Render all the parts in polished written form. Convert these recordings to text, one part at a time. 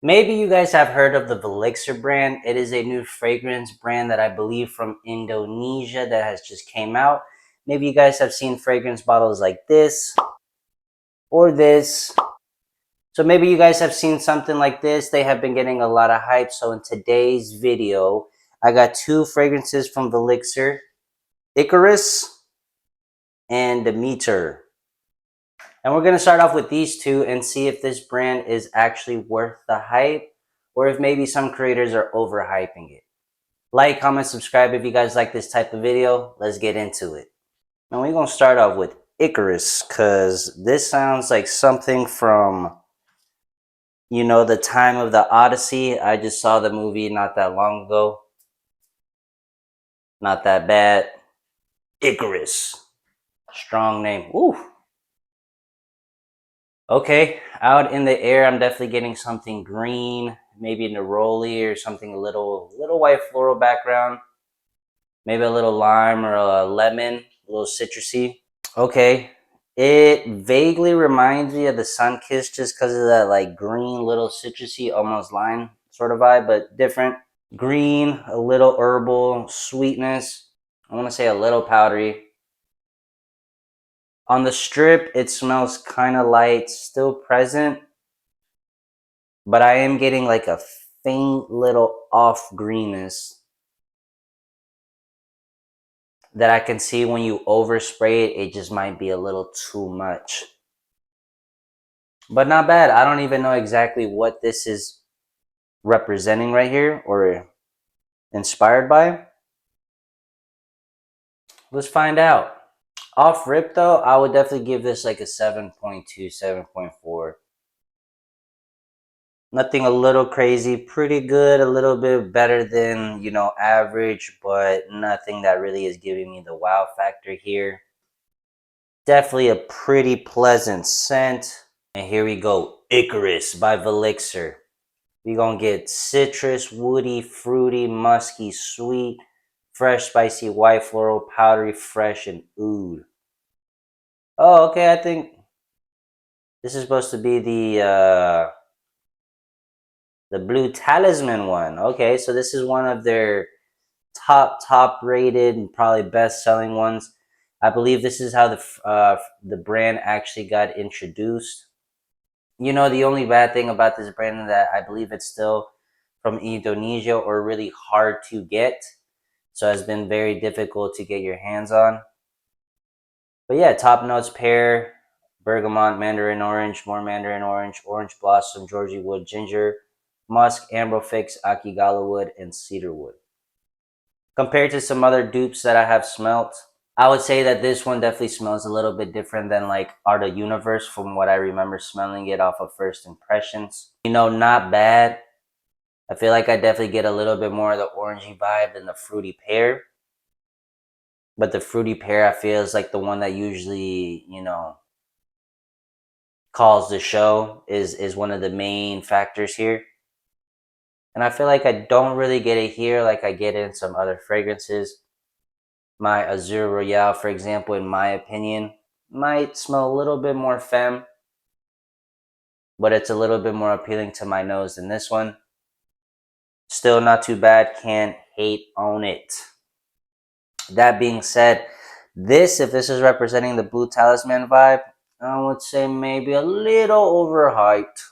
Maybe you guys have heard of the Velixir brand. It is a new fragrance brand that I believe from Indonesia that has just came out. Maybe you guys have seen fragrance bottles like this or this. So maybe you guys have seen something like this. They have been getting a lot of hype. So in today's video, I got two fragrances from Velixir, Icarus and Demeter. And we're going to start off with these two and see if this brand is actually worth the hype or if maybe some creators are overhyping it. Like, comment, subscribe if you guys like this type of video. Let's get into it. Now we're going to start off with Icarus because this sounds like something from, you know, the time of the Odyssey. I just saw the movie not that long ago. Not that bad. Icarus. Strong name. Ooh. Okay, out in the air, I'm definitely getting something green, maybe neroli or something a little white floral background, maybe a little lime or a lemon, a little citrusy. Okay, it vaguely reminds me of the sun kiss just because of that like green little citrusy, almost lime sort of vibe, but different. Green, a little herbal, sweetness. I want to say a little powdery. On the strip, it smells kind of light, still present, but I am getting like a faint little off greenness that I can see when you overspray it. It just might be a little too much, but not bad. I don't even know exactly what this is representing right here or inspired by. Let's find out. Off rip though, I would definitely give this like a 7.2, 7.4. Nothing a little crazy, pretty good, a little bit better than, you know, average, but nothing that really is giving me the wow factor here. Definitely a pretty pleasant scent. And here we go, Icarus by Velixir. We're gonna get citrus, woody, fruity, musky, sweet, fresh, spicy, white floral, powdery, fresh, and oud. Oh, okay, I think this is supposed to be the blue talisman one. Okay, so this is one of their top rated and probably best selling ones. I believe this is how the brand actually got introduced. You know, the only bad thing about this brand is that I believe it's still from Indonesia or really hard to get. So it's been very difficult to get your hands on. But yeah, top notes: pear, bergamot, mandarin orange, more mandarin orange, orange blossom, Georgie wood, ginger, musk, amber fix, akigala wood, and cedar wood. Compared to some other dupes that I have smelt, I would say that this one definitely smells a little bit different than like Art of Universe from what I remember smelling it off of first impressions. You know, not bad. I feel like I definitely get a little bit more of the orangey vibe than the fruity pear. But the fruity pear I feel is like the one that usually, you know, calls the show, is one of the main factors here. And I feel like I don't really get it here like I get it in some other fragrances. My Azure Royale, for example, in my opinion, might smell a little bit more femme, but it's a little bit more appealing to my nose than this one. Still not too bad, can't hate on it. That being said, if this is representing the blue talisman vibe, I would say maybe a little overhyped.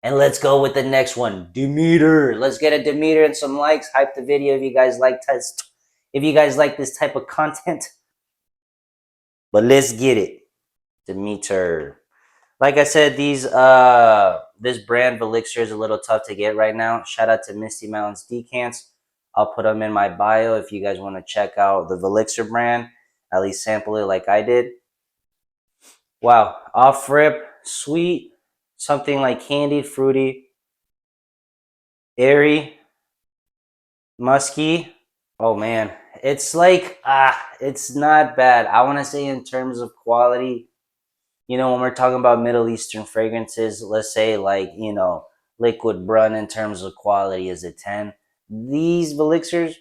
And let's go with the next one, Demeter. Let's get a Demeter and some likes. Hype the video if you guys like this type of content. But let's get it. Demeter. Like I said, this brand Velixir is a little tough to get right now. Shout out to Misty Mountains Decants. I'll put them in my bio if you guys want to check out the Velixir brand. At least sample it like I did. Wow, off rip, sweet, something like candied, fruity, airy, musky. Oh man, it's like it's not bad. I want to say in terms of quality, you know, when we're talking about Middle Eastern fragrances, let's say like, you know, Liquid Brun in terms of quality is a 10. These Velixirs,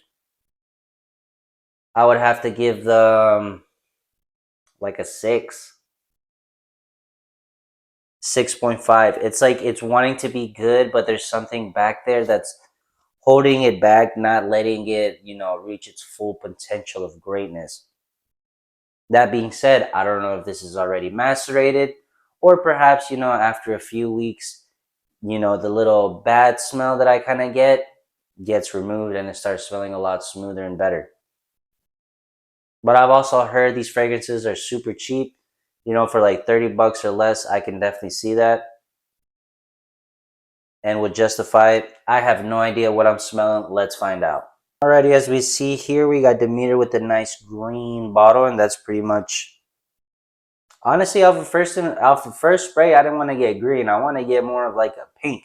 I would have to give them like a 6. 6.5. It's like it's wanting to be good, but there's something back there that's holding it back, not letting it, reach its full potential of greatness. That being said, I don't know if this is already macerated or perhaps, after a few weeks, the little bad smell that I kind of get gets removed and it starts smelling a lot smoother and better. But I've also heard these fragrances are super cheap, for like 30 bucks or less. I can definitely see that and would justify it. I have no idea what I'm smelling. Let's find out. Alrighty, as we see here, we got Demeter with a nice green bottle, and that's pretty much. Honestly, off the first spray, I didn't want to get green. I want to get more of like a pink.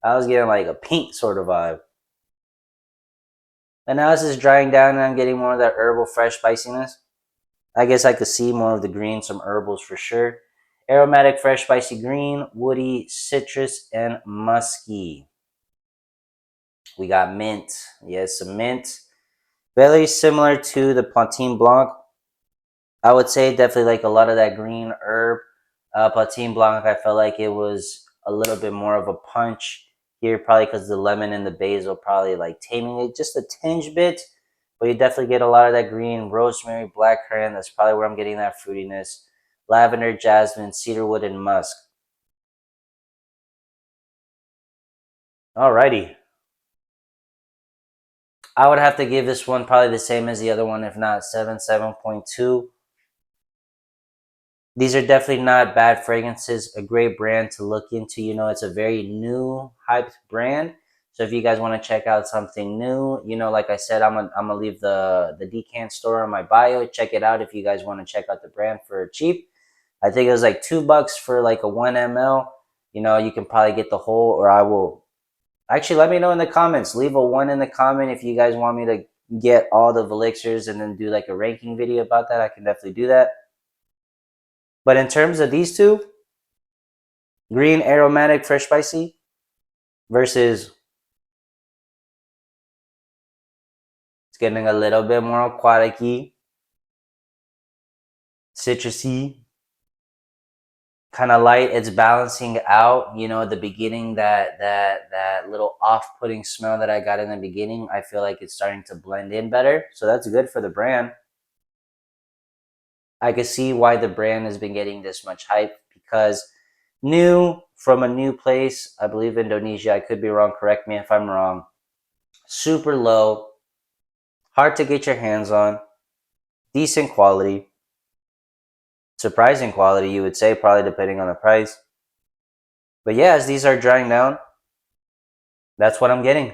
I was getting like a pink sort of vibe. And now this is drying down, and I'm getting more of that herbal, fresh spiciness. I guess I could see more of the green, some herbals for sure. Aromatic, fresh, spicy green, woody, citrus, and musky. We got mint. Yes, some mint. Very similar to the Pontine Blanc. I would say definitely like a lot of that green herb. Poutine Blanc, I felt like it was a little bit more of a punch here, probably because the lemon and the basil probably like taming it just a tinge bit. But you definitely get a lot of that green, rosemary, blackcurrant. That's probably where I'm getting that fruitiness. Lavender, jasmine, cedarwood, and musk. Alrighty. I would have to give this one probably the same as the other one, if not 7.2. These are definitely not bad fragrances. A great brand to look into. It's a very new, hyped brand. So if you guys want to check out something new, like I said, I'm gonna leave the decant store on my bio. Check it out if you guys want to check out the brand for cheap. I think it was like $2 for like a 1 ml. You can probably get the whole, or I will actually let me know in the comments. Leave a 1 in the comment if you guys want me to get all the Velixirs and then do like a ranking video about that. I can definitely do that. But in terms of these two, green aromatic fresh spicy versus it's getting a little bit more aquatic-y, citrusy, kind of light. It's balancing out, the beginning, that little off-putting smell that I got in the beginning. I feel like it's starting to blend in better. So that's good for the brand. I can see why the brand has been getting this much hype because new from a new place, I believe Indonesia. I could be wrong. Correct me if I'm wrong. Super low, hard to get your hands on, decent quality, surprising quality, you would say, probably depending on the price. But yeah, as these are drying down, that's what I'm getting.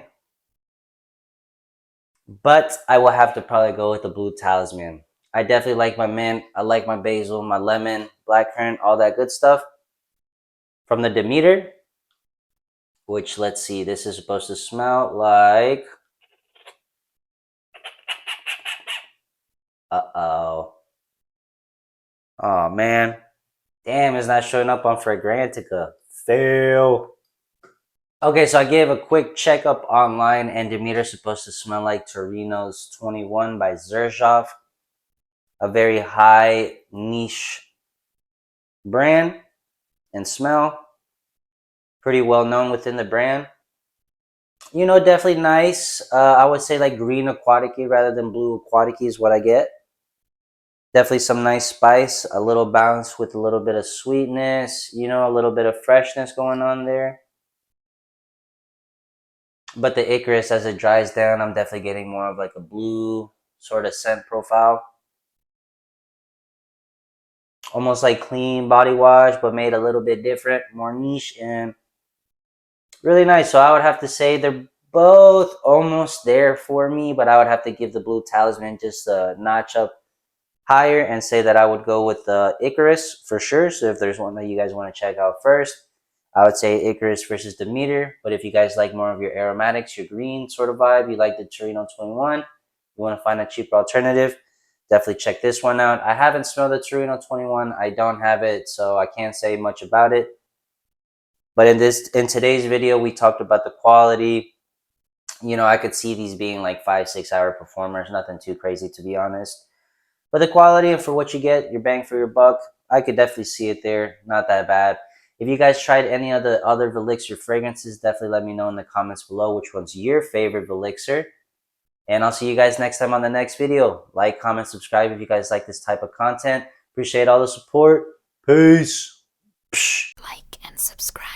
But I will have to probably go with the Blue Talisman. I definitely like my mint. I like my basil, my lemon, blackcurrant, all that good stuff. From the Demeter, which, let's see, this is supposed to smell like... Uh-oh. Oh, man. Damn, it's not showing up on Fragrantica. Fail. Okay, so I gave a quick checkup online, and Demeter's supposed to smell like Torino's 21 by Xerjoff. A very high niche brand and smell. Pretty well known within the brand. Definitely nice. I would say like green aquatic rather than blue aquatic is what I get. Definitely some nice spice, a little balance with a little bit of sweetness, a little bit of freshness going on there. But the Icarus, as it dries down, I'm definitely getting more of like a blue sort of scent profile. Almost like clean body wash, but made a little bit different, more niche, and really nice. So I would have to say they're both almost there for me, but I would have to give the Blue Talisman just a notch up higher and say that I would go with the Icarus for sure. So if there's one that you guys want to check out first, I would say Icarus versus Demeter. But if you guys like more of your aromatics, your green sort of vibe, you like the Torino 21, you want to find a cheaper alternative, definitely check this one out. I haven't smelled the Torino 21. I don't have it, so I can't say much about it. But in today's video, we talked about the quality. I could see these being like 5-6 hour performers, nothing too crazy to be honest. But the quality and for what you get, your bang for your buck, I could definitely see it there. Not that bad. If you guys tried any of the other Velixir fragrances, definitely let me know in the comments below which one's your favorite Velixir. And I'll see you guys next time on the next video. Like, comment, subscribe if you guys like this type of content. Appreciate all the support. Peace. Like and subscribe.